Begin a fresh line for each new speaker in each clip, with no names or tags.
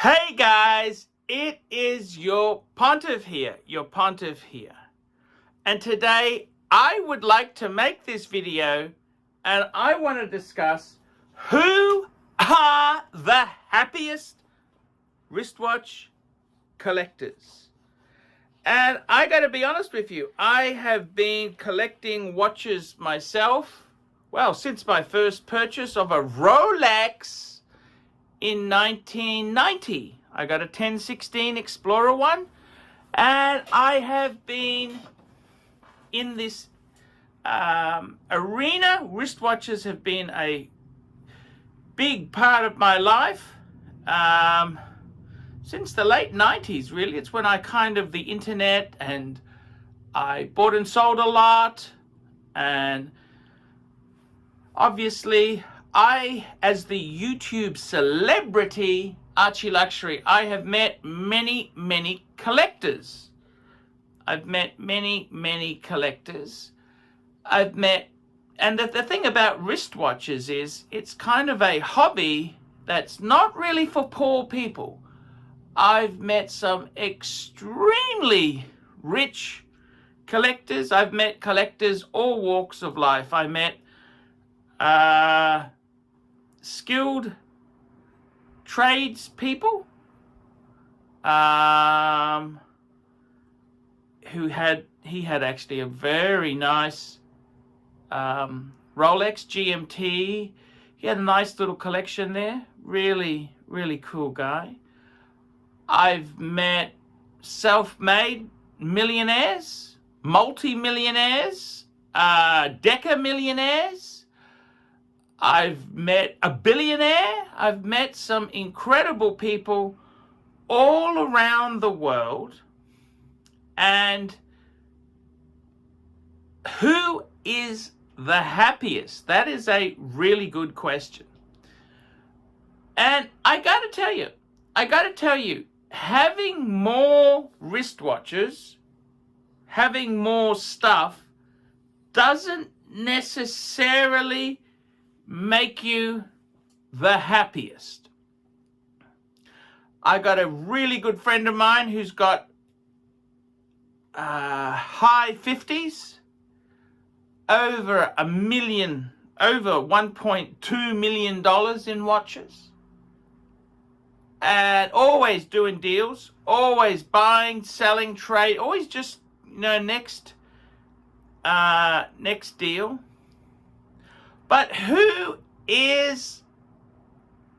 Hey guys, it is your Pontiff here, And today I would like to make this video and I want to discuss who are the happiest wristwatch collectors. And I got to be honest with you, I have been collecting watches myself, well, since my first purchase of a Rolex in 1990. I got a 1016 Explorer one, and I have been in this arena. Wristwatches have been a big part of my life since the late 90s, really. It's when I the internet, and I bought and sold a lot, and obviously I, as the YouTube celebrity ArchieLuxury, I have met many collectors. I've met many collectors. And the thing about wristwatches is it's kind of a hobby that's not really for poor people. I've met some extremely rich collectors. I've met collectors all walks of life. I met skilled tradespeople he had actually a very nice Rolex GMT. He had a nice little collection there. Really cool guy. I've met self-made millionaires, multi-millionaires, deca-millionaires. I've met a billionaire. I've met some incredible people all around the world. And who is the happiest? That is a really good question. And I got to tell you, having more wristwatches, having more stuff, doesn't necessarily make you the happiest. I got a really good friend of mine who's got high 50s, over $1.2 million in watches, and always doing deals, always buying, selling, trade, always just next deal. But who is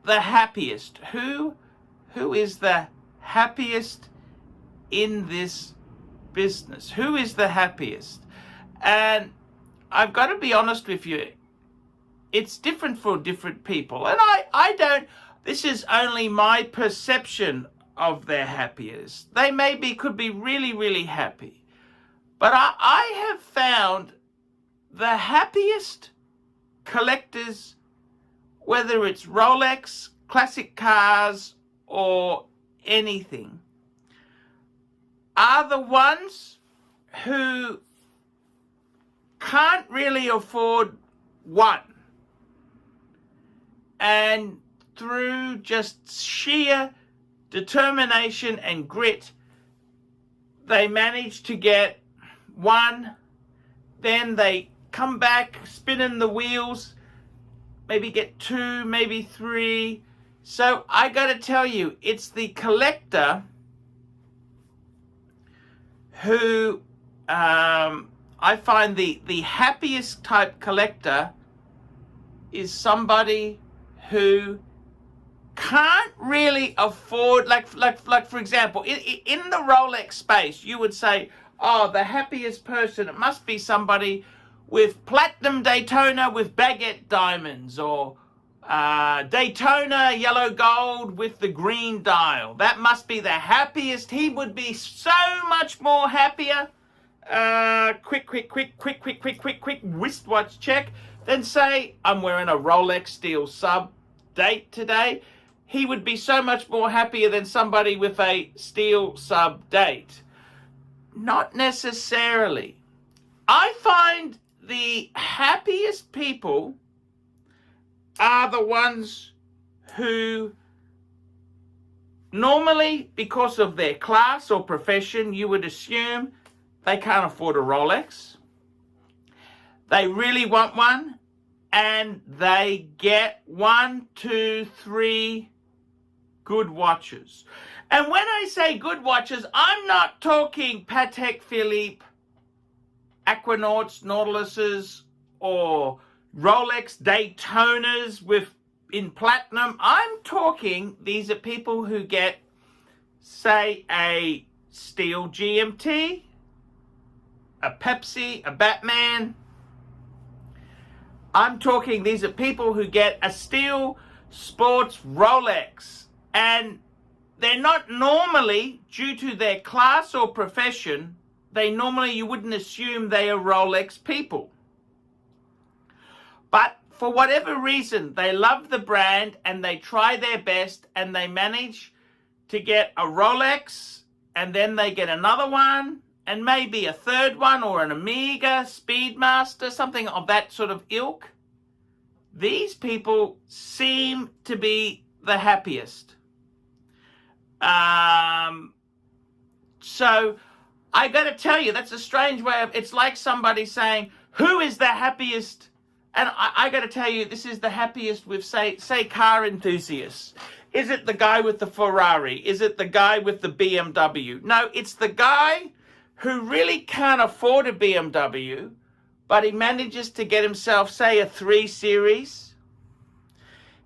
the happiest? Who is the happiest in this business? Who is the happiest? And I've got to be honest with you, it's different for different people. And I don't, this is only my perception of their happiest. They could be really happy. But I have found the happiest collectors, whether it's Rolex, classic cars, or anything, are the ones who can't really afford one, and through just sheer determination and grit, they manage to get one, then they come back spinning the wheels, maybe get two, maybe three. So I got to tell you, it's the collector who I find the happiest type collector is somebody who can't really afford, like for example, in the Rolex space, you would say, oh, the happiest person, it must be somebody with platinum Daytona with baguette diamonds, or Daytona yellow gold with the green dial. That must be the happiest. He would be so much more happier. Quick wristwatch check. Then say, I'm wearing a Rolex steel sub date today. He would be so much more happier than somebody with a steel sub date. Not necessarily. I find the happiest people are the ones who normally, because of their class or profession, you would assume they can't afford a Rolex. They really want one, and they get 1, 2, 3 good watches. And when I say good watches, I'm not talking Patek Philippe, Aquanauts, Nautiluses, or Rolex Daytonas in platinum. I'm talking, these are people who get, say, a Steel GMT, a Pepsi, a Batman. I'm talking, these are people who get a Steel Sports Rolex, and they're not normally, due to their class or profession, you wouldn't assume they are Rolex people. But for whatever reason, they love the brand and they try their best and they manage to get a Rolex, and then they get another one and maybe a third one, or an Omega, Speedmaster, something of that sort of ilk. These people seem to be the happiest. So I got to tell you, that's a strange way of, it's like somebody saying, who is the happiest? And I got to tell you, this is the happiest with, say car enthusiasts. Is it the guy with the Ferrari? Is it the guy with the BMW? No, it's the guy who really can't afford a BMW, but he manages to get himself, say, a 3 Series.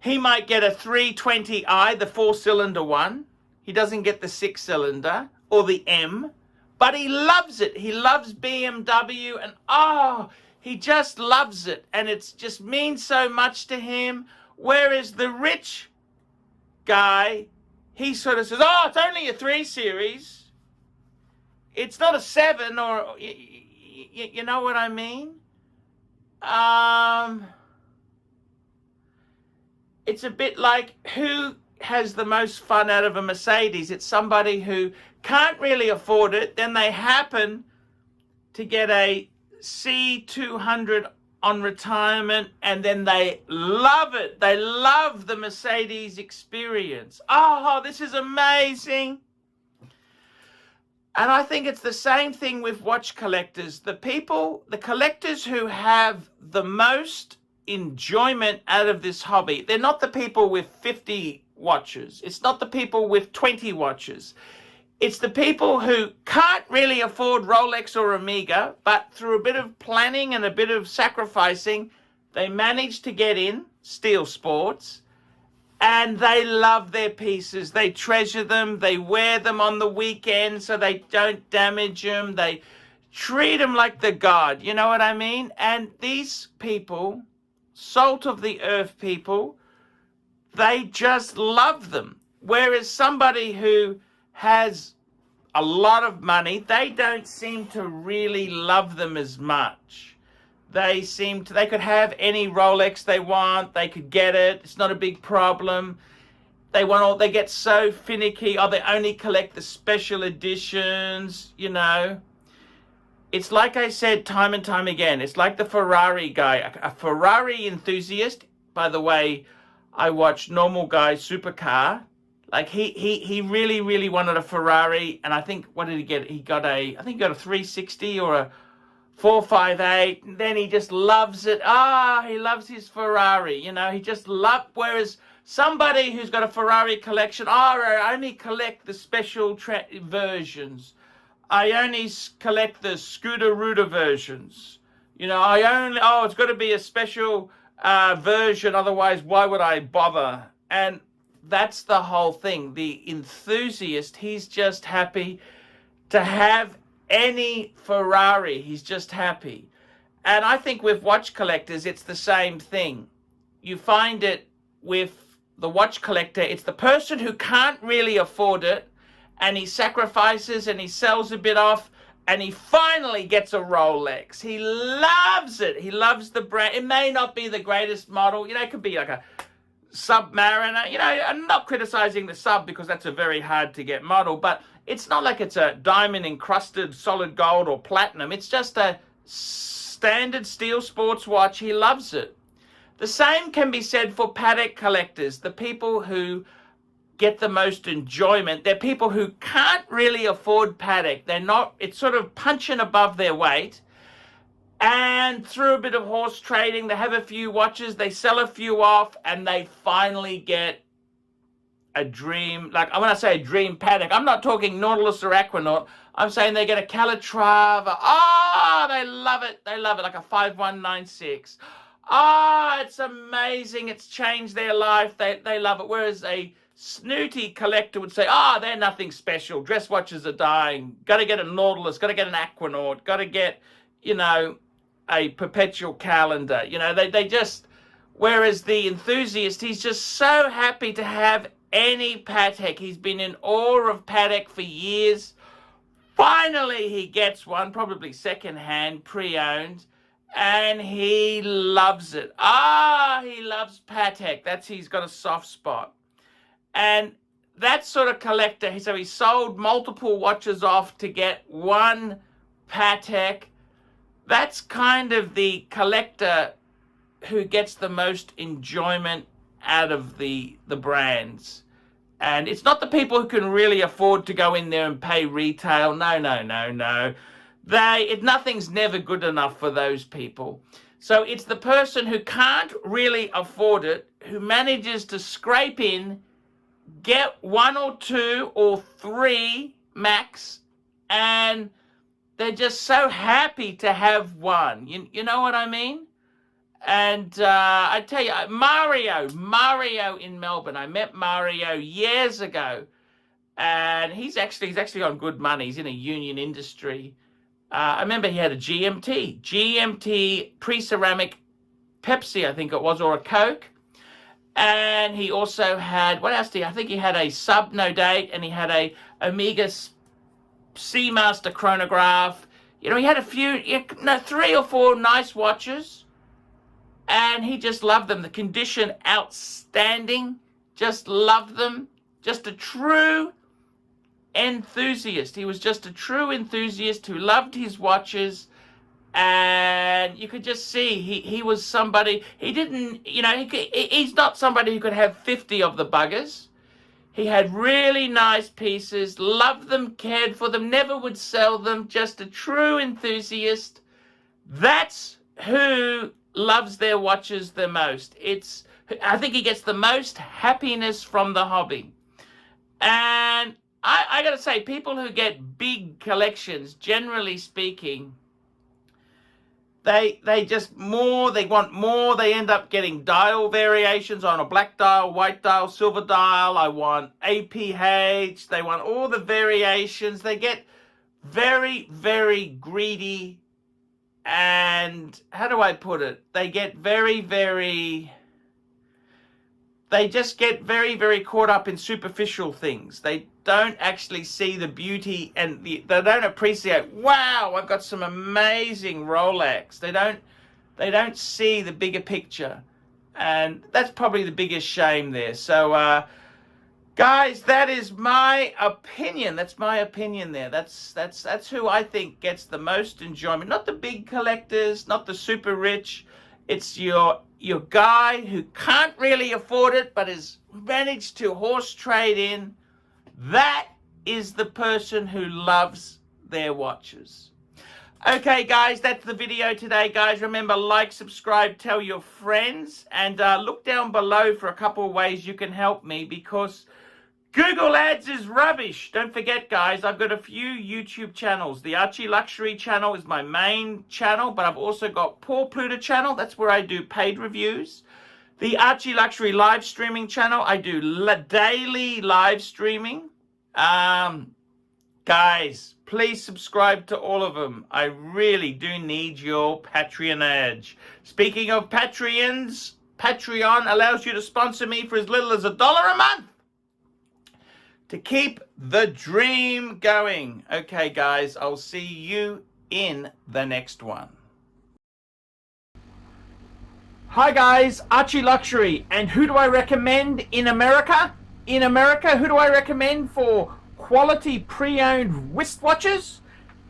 He might get a 320i, the 4-cylinder one. He doesn't get the 6-cylinder or the M, but he loves it. He loves BMW, and he just loves it, and it just means so much to him. Whereas the rich guy, he sort of says, it's only a 3 Series. It's not a 7, or you know what I mean? It's a bit like, who has the most fun out of a Mercedes? It's somebody who can't really afford it, then they happen to get a C200 on retirement, and then they love it. They love the Mercedes experience. This is amazing. And I think it's the same thing with watch collectors. The collectors who have the most enjoyment out of this hobby, they're not the people with 50 watches. It's not the people with 20 watches. It's the people who can't really afford Rolex or Omega, but through a bit of planning and a bit of sacrificing, they manage to get in Steel Sports, and they love their pieces. They treasure them. They wear them on the weekend so they don't damage them. They treat them like the god. You know what I mean? And these people, salt of the earth people, they just love them. Whereas somebody who has a lot of money, they don't seem to really love them as much. They could have any Rolex they want, they could get it, it's not a big problem. They get so finicky, they only collect the special editions, you know. It's like I said time and time again, it's like the Ferrari guy. A Ferrari enthusiast, by the way, I watched Normal Guy Supercar. Like he really, really wanted a Ferrari, and I think, what did he get? He got a 360 or a 458, and then he just loves it. He loves his Ferrari, you know, he just whereas somebody who's got a Ferrari collection, I only collect the special versions. I only collect the Scooter-Rooter versions. You know, it's got to be a special version, otherwise why would I bother? And that's the whole thing. The enthusiast, he's just happy to have any Ferrari. He's just happy. And I think with watch collectors, it's the same thing. You find it with the watch collector. It's the person who can't really afford it, and he sacrifices and he sells a bit off, and he finally gets a Rolex. He loves it. He loves the brand. It may not be the greatest model. You know, it could be like a Submariner. You know, I'm not criticizing the Sub because that's a very hard to get model, but it's not like it's a diamond encrusted solid gold or platinum. It's just a standard Steel Sports watch. He loves it. The same can be said for Patek collectors, the people who get the most enjoyment. They're people who can't really afford Patek. They're not, it's sort of punching above their weight. And through a bit of horse trading, they have a few watches, they sell a few off, and they finally get a dream. Like, when I say a dream Patek, I'm not talking Nautilus or Aquanaut. I'm saying they get a Calatrava. Oh, they love it. They love it, like a 5196. Oh, it's amazing. It's changed their life. They love it. Whereas a snooty collector would say, oh, they're nothing special. Dress watches are dying. Got to get a Nautilus. Got to get an Aquanaut. Got to get, you know, a perpetual calendar. You know, they just, whereas the enthusiast, he's just so happy to have any Patek. He's been in awe of Patek for years. Finally, he gets one, probably second-hand, pre-owned, and he loves it. Ah, he loves Patek. He's got a soft spot. And that sort of collector, so he sold multiple watches off to get one Patek. That's kind of the collector who gets the most enjoyment out of the brands. And it's not the people who can really afford to go in there and pay retail. No. Nothing's never good enough for those people. So it's the person who can't really afford it, who manages to scrape in, get one or two or three max, and they're just so happy to have one. You know what I mean? And I tell you, Mario in Melbourne. I met Mario years ago, and he's actually on good money. He's in a union industry. I remember he had a GMT pre-ceramic Pepsi, I think it was, or a Coke. And he also had, what else did he? I think he had a Sub No Date, and he had a Omega Seamaster chronograph. You know, he had a few, 3 or 4 nice watches. And he just loved them. The condition, outstanding. Just loved them. Just a true enthusiast. He was just a true enthusiast who loved his watches. And you could just see he was somebody, he didn't, he's not somebody who could have 50 of the buggers. He had really nice pieces, loved them, cared for them, never would sell them. Just a true enthusiast. That's who loves their watches the most. I think he gets the most happiness from the hobby. And I gotta say, people who get big collections, generally speaking, they want more. They end up getting dial variations on a black dial, white dial, silver dial. I want APH. They want all the variations. They get very, very greedy. And how do I put it? They get they just get very, very caught up in superficial things. They don't actually see the beauty, and they don't appreciate, wow, I've got some amazing Rolex. They don't see the bigger picture. And that's probably the biggest shame there. So, guys, that is my opinion. That's my opinion there. That's who I think gets the most enjoyment. Not the big collectors, not the super rich. It's your guy who can't really afford it, but has managed to horse trade in. That is the person who loves their watches. Okay, guys, that's the video today, guys. Remember, like, subscribe, tell your friends, and look down below for a couple of ways you can help me, because Google Ads is rubbish. Don't forget, guys, I've got a few YouTube channels. The ArchieLuxury channel is my main channel, but I've also got Paul Pluta channel. That's where I do paid reviews. The ArchieLuxury live streaming channel, I do daily live streaming. Guys, please subscribe to all of them. I really do need your patronage. Speaking of Patreons, Patreon allows you to sponsor me for as little as $1 a month to keep the dream going. Okay, guys, I'll see you in the next one. Hi, guys, ArchieLuxury. And who do I recommend in America? In America, who do I recommend for quality pre-owned wristwatches?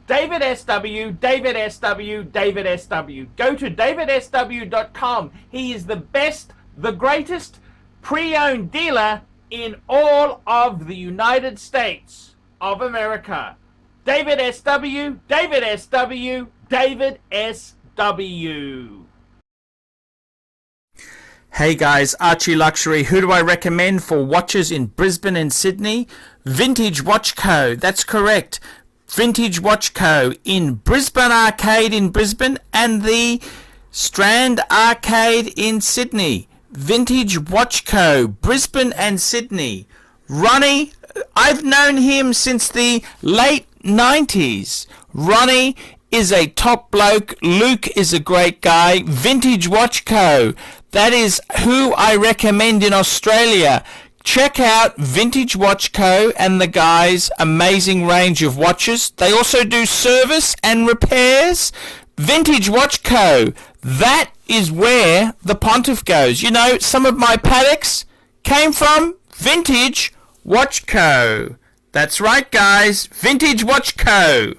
David SW, David SW, David SW. Go to davidsw.com. He is the best, the greatest pre-owned dealer in all of the United States of America. David SW, David SW, David SW.
Hey guys, ArchieLuxury. Who do I recommend for watches in Brisbane and Sydney? Vintage Watch Co. That's correct. Vintage Watch Co. in Brisbane Arcade in Brisbane and the Strand Arcade in Sydney. Vintage Watch Co. Brisbane and Sydney. Ronnie, I've known him since the late 90s. Ronnie is a top bloke. Luke is a great guy. Vintage Watch Co. That is who I recommend in Australia. Check out Vintage Watch Co. and the guys' amazing range of watches. They also do service and repairs. Vintage Watch Co. That is where the Pontiff goes. You know, some of my Pateks came from Vintage Watch Co. That's right, guys. Vintage Watch Co.